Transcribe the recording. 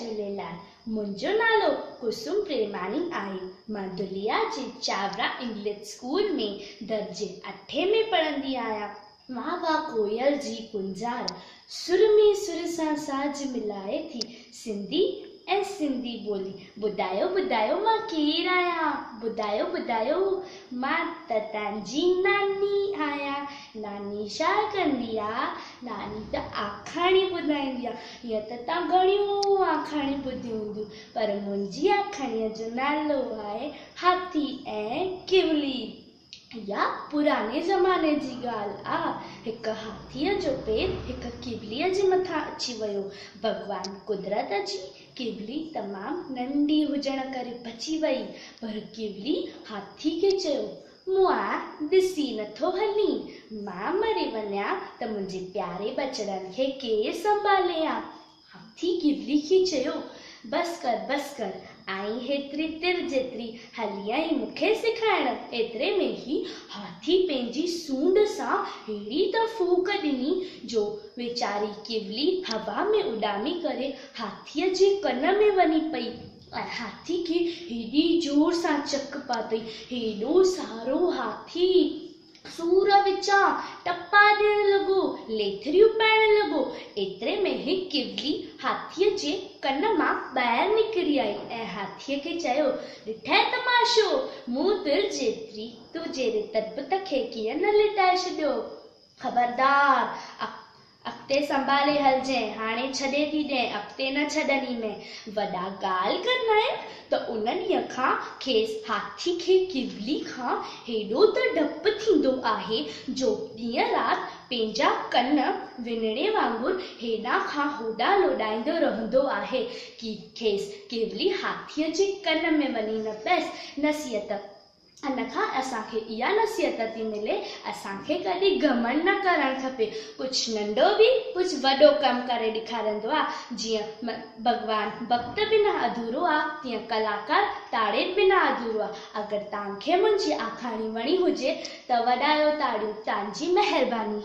झूलेलाल। मुंहिंजो नालो कुसुम प्रेमानी आहे। मां दुलिया जे चावरा इंग्लिश स्कूल में दर्जे 8 में पढ़ंदी आहियां। वाह वाह कोयल जी कुंजार, सुर में सुर सां साज मिलाए थी सिंधी ऐं सिंधी ॿोली। ॿुधायो ॿुधायो मां केरु आहियां, ॿुधायो ॿुधायो मां त तव्हांजी नानी आहियां। नानी छा कंदी आहे? नानी त आखाणी ॿुधाईंदी आहे। हीअं त तव्हां घणियूं आखाणी ॿुधियूं हूंदियूं, पर मुंहिंजी आखाणीअ जो नालो आहे हाथी ऐं किवली। या पुराने ज़माने जी ॻाल्हि आहे। हिकु हाथीअ जो पेर हिकु किवलीअ जे मथां अची वियो। भॻवान कुदरत जी किवली तमामु नंढी हुजण करे बची वई, पर किवली हाथी खे चयो, मूं ॾिसी नथो हली, मां मरी वञा त मुंहिंजे प्यारे बचड़नि खे केरु संभाले आ। हाथी किवली खे चयो, बस कर, आई हेतिरी तिर जेतिरी हली आई मूंखे सिखाइण। एतिरे में ई हाथी पंहिंजी सूंड सां अहिड़ी त फूक ॾिनी जो वीचारी किवली हवा में उॾामी करे हाथीअ जे कन में वञी पई ऐं हाथी खे हेॾी जोर सां चक पातई। हेॾो सारो हाथी सूर विचां टपा ॾियण लॻो, लेथरियूं पाइण लॻो। एतिरे में ई किवली हाथीअ जे कन मां ॿाहिरि निकिरी आई ऐं हाथीअ खे चयो, ॾिठे तमाशो, मूं तिर जेतिरी तुंहिंजे तरबत खे कीअं न लिटाए छॾियो। ख़बरदार, अॻिते संभाले हलजांइ, हाणे छॾे थी ॾिए, अॻिते न छॾंदीमांइ। वॾा ॻाल्हि कंदा आहिनि त उन ॾींहं खां खेसि हाथी खे किवली खां हेॾो त डपु थींदो आहे जो ॾींहं राति पंहिंजा कन विञणे वांगुरु हेॾां खां होॾां लोॾाईंदो रहंदो आहे कि खेसि किवली हाथीअ जे कन में वञी न पएसि। नसीहत इन खां असांखे इहा नसीहत थी मिले, असांखे कॾहिं घमंड न करणु खपे। कुझु नंढो बि कुझु वॾो कमु करे ॾेखारींदो आहे। जीअं भॻवानु भक्त बिना अधूरो आहे, तीअं कलाकार ताड़े बिना अधूरो आहे। अगरि तव्हांखे मुंहिंजी आखाणी वणी हुजे त वॾायो ताड़ियूं। तव्हांजी महिरबानी।